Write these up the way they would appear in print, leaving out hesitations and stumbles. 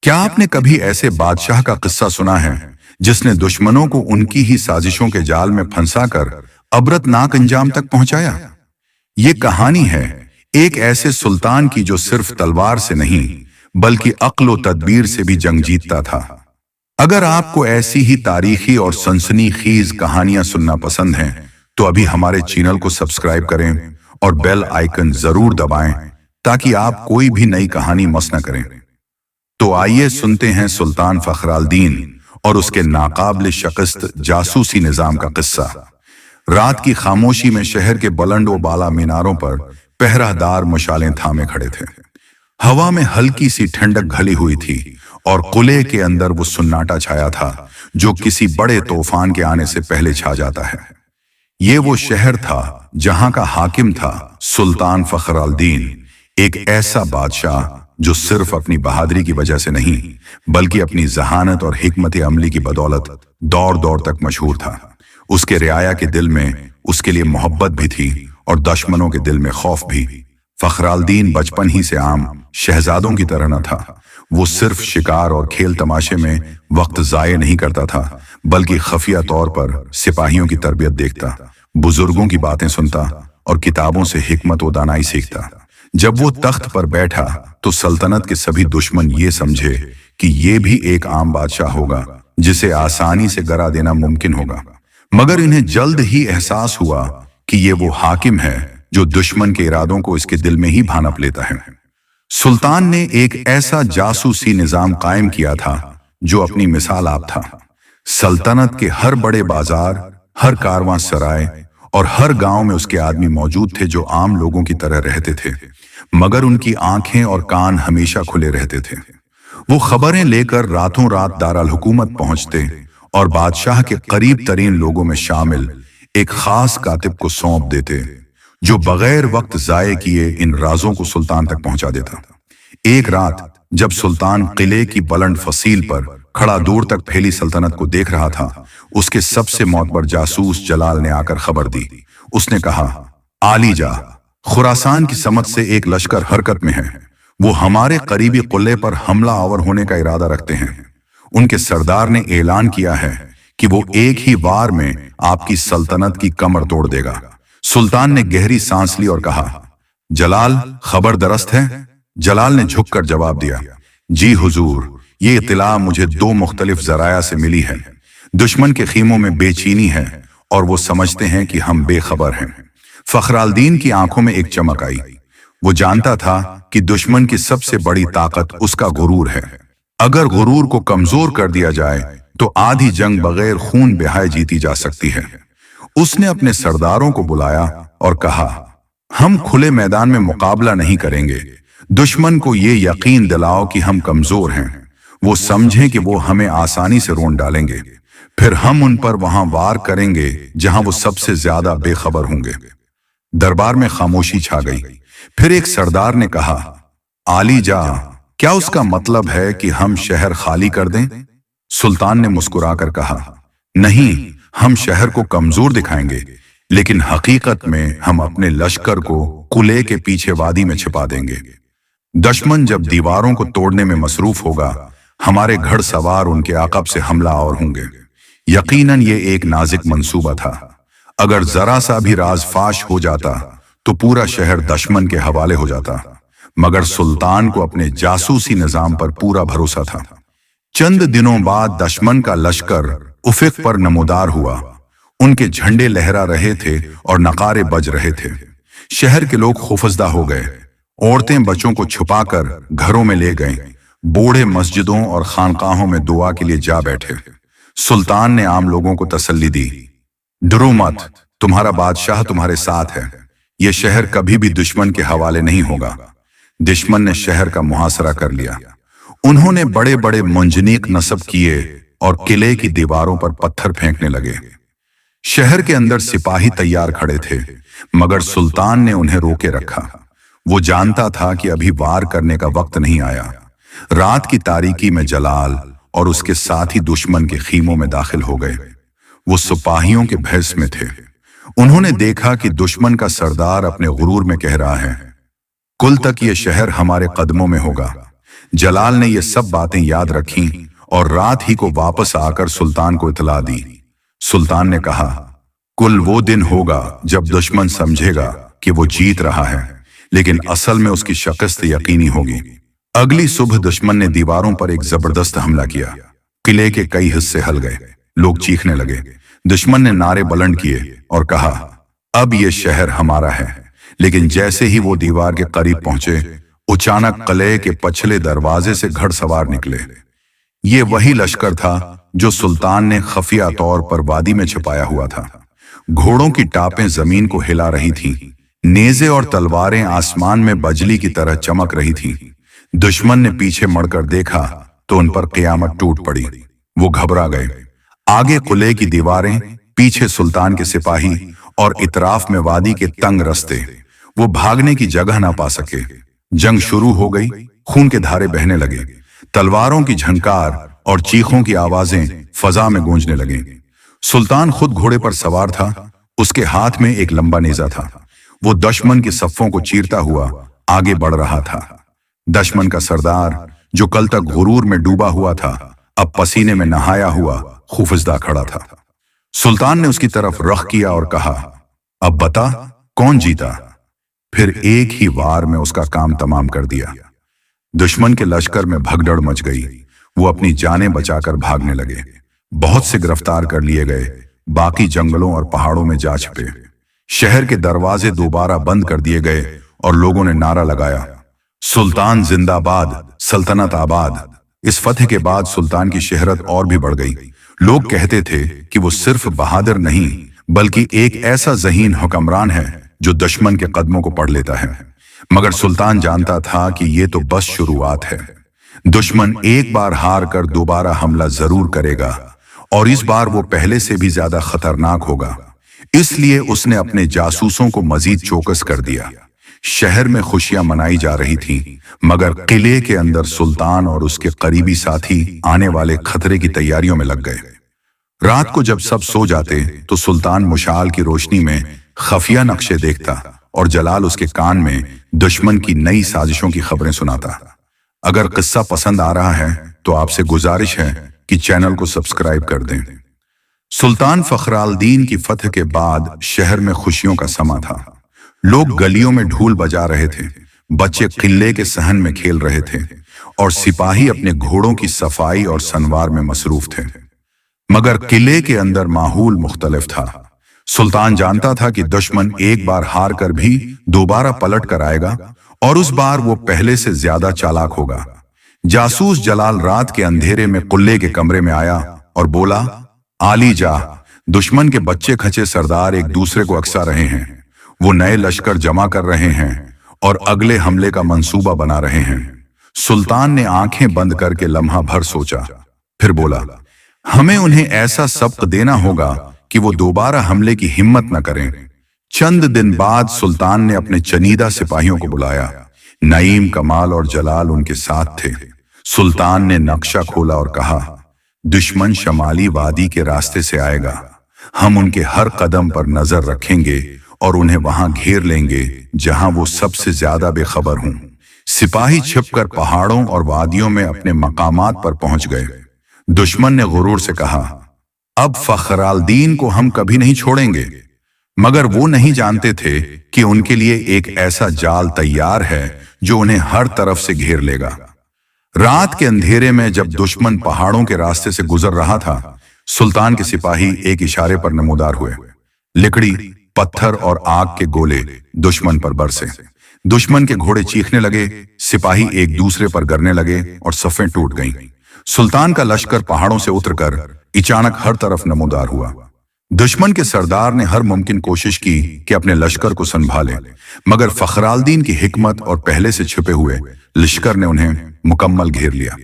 क्या आपने कभी ऐसे बादशाह का किस्सा सुना है जिसने दुश्मनों को उनकी ही साजिशों के जाल में फंसाकर अबरतनाक अंजाम तक पहुंचाया? ये कहानी है एक ऐसे सुल्तान की जो सिर्फ तलवार से नहीं बल्कि अक्ल व तदबीर से भी जंग जीतता था। अगर आपको ऐसी ही तारीखी और सनसनीखेज कहानियां सुनना पसंद हैं, तो अभी हमारे चैनल को सब्सक्राइब करें और बेल आइकन जरूर दबाएं ताकि आप कोई भी नई कहानी मिस न करें। तो आइए सुनते हैं सुल्तान फखरालदीन और उसके नाकाबिल शिकस्त जासूसी निजाम का किस्सा। रात की खामोशी में शहर के बुलंद व बाला मीनारों पर पहरादार मशालें थामे खड़े थे। हवा में हल्की सी ठंडक घली हुई थी और किले के अंदर वो सन्नाटा छाया था जो किसी बड़े तूफान के आने से पहले छा जाता है। ये वो शहर था जहां का हाकिम था सुल्तान फखरालदीन, एक ऐसा बादशाह जो सिर्फ अपनी बहादुरी की वजह से नहीं बल्कि अपनी जहानत और हिकमत अमली की बदौलत दौर दौर तक मशहूर था। उसके रियाया के दिल में उसके लिए मोहब्बत भी थी और दुश्मनों के दिल में खौफ भी। फखरालदीन बचपन ही से आम शहजादों की तरह न था। वो सिर्फ शिकार और खेल तमाशे में वक्त जाये नहीं करता था बल्कि खफिया तौर पर सिपाहियों की तरबियत देखता, बुजुर्गों की बातें सुनता और किताबों से हिकमत व दानाई सीखता। जब वो तख्त पर बैठा तो सल्तनत के सभी दुश्मन ये समझे कि ये भी एक आम बादशाह होगा जिसे आसानी से गिरा देना मुमकिन होगा, मगर इन्हें जल्द ही एहसास हुआ कि ये वो हाकिम है जो दुश्मन के इरादों को इसके दिल में ही भांप लेता है। सुल्तान ने एक ऐसा जासूसी निजाम कायम किया था जो अपनी मिसाल आप था। सल्तनत के हर बड़े बाजार, हर कारवां सराय और हर गांव में उसके आदमी मौजूद थे जो आम लोगों की तरह रहते थे, मगर उनकी आंखें और कान हमेशा खुले रहते थे। वो खबरें लेकर रातों रात दारुल हुकूमत पहुंचते और बादशाह के करीब तरीन लोगों में शामिल एक खास कातिब को सौंप देते जो बगैर वक्त जाये किए इन राजों को सुल्तान तक पहुंचा देता। एक रात जब सुल्तान किले की बुलंद फसील पर खड़ा दूर तक फैली सल्तनत को देख रहा था, उसके सबसे मोतबर जासूस जलाल ने आकर खबर दी। उसने कहा, आली जा, खुरासान की समत से एक लश्कर हरकत में है। वो हमारे करीबी किले पर हमला आवर होने का इरादा रखते हैं। उनके सरदार ने ऐलान किया है कि वो एक ही वार में आपकी सल्तनत की कमर तोड़ देगा। सुल्तान ने गहरी सांस ली और कहा, जलाल, खबर दरस्त है? जलाल ने झुककर जवाब दिया, जी हुजूर, ये इत्तला मुझे दो मुख्तलिफ जराया से मिली है। दुश्मन के खीमों में बेचैनी है और वो समझते हैं कि हम बेखबर हैं। फखरालदीन की आंखों में एक चमक आई। वो जानता था कि दुश्मन की सबसे बड़ी ताकत उसका गुरूर है। अगर गुरूर को कमजोर कर दिया जाए तो आधी जंग बगैर खून बहाए जीती जा सकती है। उसने अपने सरदारों को बुलाया और कहा, हम खुले मैदान में मुकाबला नहीं करेंगे। दुश्मन को ये यकीन दिलाओ कि हम कमजोर हैं। वो समझें कि वो हमें आसानी से रोन डालेंगे, फिर हम उन पर वहां वार करेंगे जहां वो सबसे ज्यादा बेखबर होंगे। दरबार में खामोशी छा गई। फिर एक सरदार ने कहा, आली जा, क्या उसका मतलब है कि हम शहर खाली कर दें? सुल्तान ने मुस्कुराकर कहा, नहीं, हम शहर को कमजोर दिखाएंगे, लेकिन हकीकत में हम अपने लश्कर को किले के पीछे वादी में छिपा देंगे। दुश्मन जब दीवारों को तोड़ने में मसरूफ होगा, हमारे घड़सवार उनके आकब से हमला और होंगे। यकीनन ये एक नाजुक मंसूबा था। अगर जरा सा भी राज फाश हो जाता तो पूरा शहर दुश्मन के हवाले हो जाता, मगर सुल्तान को अपने जासूसी निजाम पर पूरा भरोसा था। चंद दिनों बाद दुश्मन का लश्कर उफक पर नमूदार हुआ। उनके झंडे लहरा रहे थे और नकारे बज रहे थे। शहर के लोग खौफजदा हो गए। औरतें बच्चों को छुपाकर घरों में ले गए। बूढ़े मस्जिदों और खानकाहों में दुआ के लिए जा बैठे। सुल्तान ने आम लोगों को तसल्ली दी, डरो मत, तुम्हारा बादशाह तुम्हारे साथ है। यह शहर कभी भी दुश्मन के हवाले नहीं होगा। दुश्मन ने शहर का मुहासरा कर लिया। उन्होंने बड़े बड़े मंजनीक नस्ब किए और किले की दीवारों पर पत्थर फेंकने लगे। शहर के अंदर सिपाही तैयार खड़े थे, मगर सुल्तान ने उन्हें रोके रखा। वो जानता था कि अभी वार करने का वक्त नहीं आया। रात की तारीकी में जलाल और उसके साथी दुश्मन के खीमों में दाखिल हो गए। वो सिपाहियों के भैस में थे। उन्होंने देखा कि दुश्मन का सरदार अपने गुरूर में कह रहा है, कुल तक ये शहर हमारे कदमों में होगा। जलाल ने ये सब बातें याद रखीं और रात ही को वापस आकर सुल्तान को इतला दी। सुल्तान ने कहा, कुल वो दिन होगा जब दुश्मन समझेगा कि वो जीत रहा है, लेकिन असल में उसकी शिकस्त यकीनी होगी। अगली सुबह दुश्मन ने दीवारों पर एक जबरदस्त हमला किया। किले के कई हिस्से हल गए, लोग चीखने लगे। दुश्मन ने नारे बुलंद किए और कहा, अब ये शहर हमारा है। लेकिन जैसे ही वो दीवार के करीब पहुंचे, अचानक किले के पछले दरवाजे से घड़सवार निकले। ये वही लश्कर था जो सुल्तान ने खुफिया तौर पर वादी में छिपाया हुआ था। घोड़ों की टापें जमीन को हिला रही थीं, नेज़े और तलवारें आसमान में बजली की तरह चमक रही थीं। दुश्मन ने पीछे मुड़कर देखा तो उन पर क़यामत टूट पड़ी। वो घबरा गए। आगे किले की दीवारें, पीछे सुल्तान के सिपाही और इतराफ में वादी के तंग रास्ते। वो भागने की जगह ना पा सके। जंग शुरू हो गई, खून के धारे बहने लगे। तलवारों की झनकार और चीखों की आवाजें फजा में गूंजने लगी। सुल्तान खुद घोड़े पर सवार था, उसके हाथ में एक लंबा नेजा था। वो दुश्मन की सफ़ों को चीरता हुआ आगे बढ़ रहा था। दुश्मन का सरदार, जो कल तक गुरूर में डूबा हुआ था, अब पसीने में नहाया हुआ खौफजदा खड़ा था। सुल्तान ने उसकी तरफ रख किया और कहा, अब बता कौन जीता। फिर एक ही वार में उसका काम तमाम कर दिया। दुश्मन के लश्कर में भगदड़ मच गई। वो अपनी जानें बचाकर भागने लगे। बहुत से गिरफ्तार कर लिए गए, बाकी जंगलों और पहाड़ों में जा छिपे। शहर के दरवाजे दोबारा बंद कर दिए गए और लोगों ने नारा लगाया, सुल्तान जिंदाबाद, सल्तनत आबाद। इस फतह के बाद सुल्तान की शहरत और भी बढ़ गई। लोग कहते थे कि वो सिर्फ बहादुर नहीं, बल्कि एक ऐसा ज़हीन हुक्मरान है जो दुश्मन के कदमों को पढ़ लेता है। मगर सुल्तान जानता था कि ये तो बस शुरुआत है। दुश्मन एक बार हार कर दोबारा हमला जरूर करेगा, और इस बार वो पहले से भी ज्यादा खतरनाक होगा। इसलिए उसने अपने जासूसों को मजीद चौकस कर दिया। शहर में खुशियां मनाई जा रही थीं, मगर किले के अंदर सुल्तान और उसके करीबी साथी आने वाले खतरे की तैयारियों में लग गए। रात को जब सब सो जाते तो सुल्तान मुशाल की रोशनी में खफिया नक्शे देखता और जलाल उसके कान में दुश्मन की नई साजिशों की खबरें सुनाता। अगर किस्सा पसंद आ रहा है तो आपसे गुजारिश है कि चैनल को सब्सक्राइब कर दें। सुल्तान फखराल-दीन की फतह के बाद शहर में खुशियों का समा था। लोग गलियों में ढोल बजा रहे थे, बच्चे किले के सहन में खेल रहे थे और सिपाही अपने घोड़ों की सफाई और संवार में मसरूफ थे। मगर किले के अंदर माहौल मुख्तलिफ था। सुल्तान जानता था कि दुश्मन एक बार हार कर भी दोबारा पलट कर आएगा, और उस बार वो पहले से ज्यादा चालाक होगा। जासूस जलाल रात के अंधेरे में किले के कमरे में आया और बोला, आली जा, दुश्मन के बच्चे खचे सरदार एक दूसरे को अकसा रहे हैं। वो नए लश्कर जमा कर रहे हैं और अगले हमले का मंसूबा बना रहे हैं। सुल्तान ने आंखें बंद करके लम्हा भर सोचा, फिर बोला, हमें उन्हें ऐसा सबक देना होगा कि वो दोबारा हमले की हिम्मत न करें। चंद दिन बाद सुल्तान ने अपने चनीदा सिपाहियों को बुलाया। नईम, कमाल और जलाल उनके साथ थे। सुल्तान ने नक्शा खोला और कहा, दुश्मन शमाली वादी के रास्ते से आएगा। हम उनके हर कदम पर नजर रखेंगे और उन्हें वहां घेर लेंगे जहां वो सबसे ज्यादा बेखबर हों। सिपाही छिपकर पहाड़ों और वादियों में अपने मकामात पर पहुंच गए। दुश्मन ने गुरूर से कहा, अब फखराल-दीन को हम कभी नहीं छोड़ेंगे। मगर वो नहीं जानते थे कि उनके लिए एक ऐसा जाल तैयार है जो उन्हें हर तरफ से घेर लेगा। रात के अंधेरे में जब दुश्मन पहाड़ों के रास्ते से गुजर रहा था, सुल्तान के सिपाही एक इशारे पर नमूदार हुए। लकड़ी, पत्थर और आग के गोले दुश्मन पर बरसे। दुश्मन के घोड़े चीखने लगे, सिपाही एक दूसरे पर गिरने लगे और सफें टूट गईं। सुल्तान का लश्कर पहाड़ों से उतरकर अचानक हर तरफ नमूदार हुआ। दुश्मन के सरदार ने हर मुमकिन कोशिश की कि अपने लश्कर को संभाले, मगर फखराल-दीन की हिकमत और पहले से छिपे हुए लश्कर ने उन्हें मुकम्मल घेर लिया।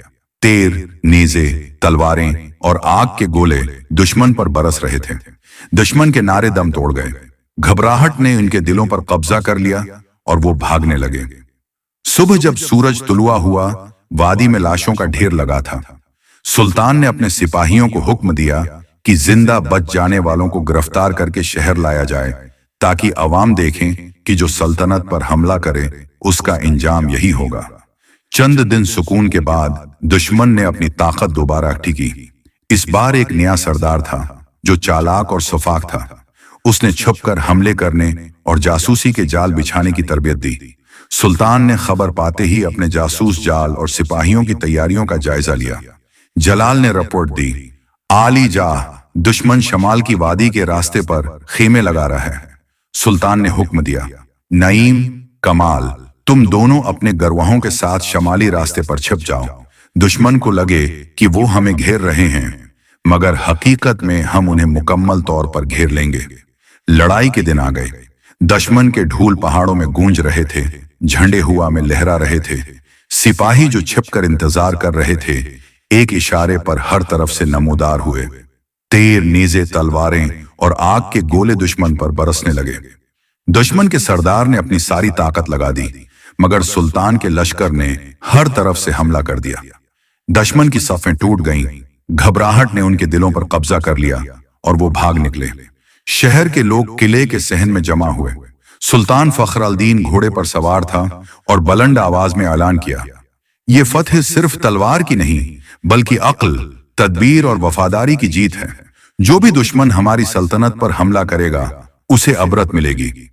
तीर, नेज़े, तलवारें और आग के गोले दुश्मन पर बरस रहे थे। दुश्मन के नारे दम तोड़ गए। घबराहट ने उनके दिलों पर कब्जा कर लिया और वो भागने लगे। सुबह जब सूरज तुलुआ हुआ, वादी में लाशों का ढेर लगा था। सुल्तान ने अपने सिपाहियों को हुक्म दिया कि जिंदा बच जाने वालों को गिरफ्तार करके शहर लाया जाए, ताकि अवाम देखें कि जो सल्तनत पर हमला करे उसका इंजाम यही होगा। चंद दिन सुकून के बाद दुश्मन ने अपनी ताकत दोबारा इकट्ठी की। इस बार एक नया सरदार था जो चालाक और सफाक था। उसने छुपकर हमले करने और जासूसी के जाल बिछाने की तरबियत दी। सुल्तान ने खबर पाते ही अपने जासूस जाल और सिपाहियों की तैयारियों का जायजा लिया। जलाल ने रिपोर्ट दी, आली जा, दुश्मन शमाल की वादी के रास्ते पर खेमे लगा रहा है। सुल्तान ने हुक्म दिया, नईम, कमाल, तुम दोनों अपने गरवाहों के साथ शमाली रास्ते पर छिप जाओ। दुश्मन को लगे कि वो हमें घेर रहे हैं, मगर हकीकत में हम उन्हें मुकम्मल तौर पर घेर लेंगे। लड़ाई के दिन आ गए। दुश्मन के ढूल पहाड़ों में गूंज रहे थे, झंडे हुआ में लहरा रहे थे। सिपाही जो छिपकर इंतजार कर रहे थे, एक इशारे पर हर तरफ से नमूदार हुए। तीर, नीजे, तलवारें और आग के गोले दुश्मन पर बरसने लगे। दुश्मन के सरदार ने अपनी सारी ताकत लगा दी, मगर सुल्तान के लश्कर ने हर तरफ से हमला कर दिया। दुश्मन की सफें टूट गईं, घबराहट ने उनके दिलों पर कब्जा कर लिया और वो भाग निकले। शहर के लोग किले के सहन में जमा हुए। सुल्तान फख्र अल-दीन घोड़े पर सवार था और बुलंद आवाज में ऐलान किया, ये फतह सिर्फ तलवार की नहीं, बल्कि अक्ल, तदबीर और वफादारी की जीत है। जो भी दुश्मन हमारी सल्तनत पर हमला करेगा, उसे अबरत मिलेगी।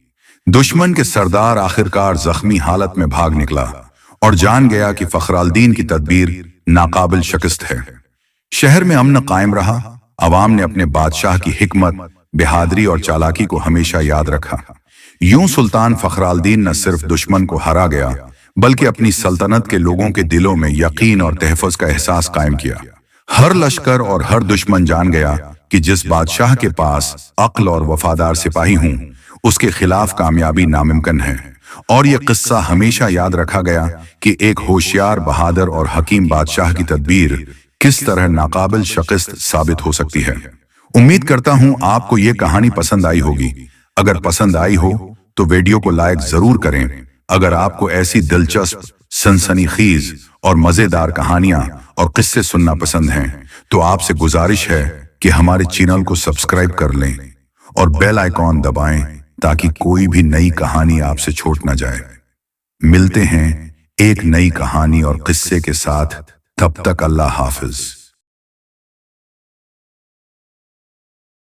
दुश्मन के सरदार आखिरकार जख्मी हालत में भाग निकला और जान गया कि फख्र अल-दीन की तदबीर नाकाबिल शिकस्त है। शहर में अमन कायम रहा। अवाम ने अपने बादशाह की हिकमत, बहादुरी और चालाकी को हमेशा याद रखा। यूं सुल्तान फख्र अल-दीन न सिर्फ दुश्मन को हरा गया, बल्कि अपनी सल्तनत के लोगों के दिलों में यकीन और तहफ़्फ़ुज़ का एहसास कायम किया। हर लश्कर और हर दुश्मन जान गया कि जिस बादशाह के पास अक्ल और वफादार सिपाही हों, उसके खिलाफ कामयाबी नामुमकिन है। और यह किस्सा हमेशा याद रखा गया कि एक होशियार, बहादुर और हकीम बादशाह की तदबीर किस तरह नाकाबिल शिकस्त साबित हो सकती है। उम्मीद करता हूं आपको ये कहानी पसंद आई होगी। अगर पसंद आई हो तो वीडियो को लाइक जरूर करें। अगर आपको ऐसी दिलचस्प, सनसनीखेज और मजेदार कहानियां और किस्से सुनना पसंद हैं, तो आपसे गुजारिश है कि हमारे चैनल को सब्सक्राइब कर लें और बेल आइकॉन दबाएं ताकि कोई भी नई कहानी आपसे छूट न जाए। मिलते हैं एक नई कहानी और किस्से के साथ। तब तक अल्लाह हाफिज।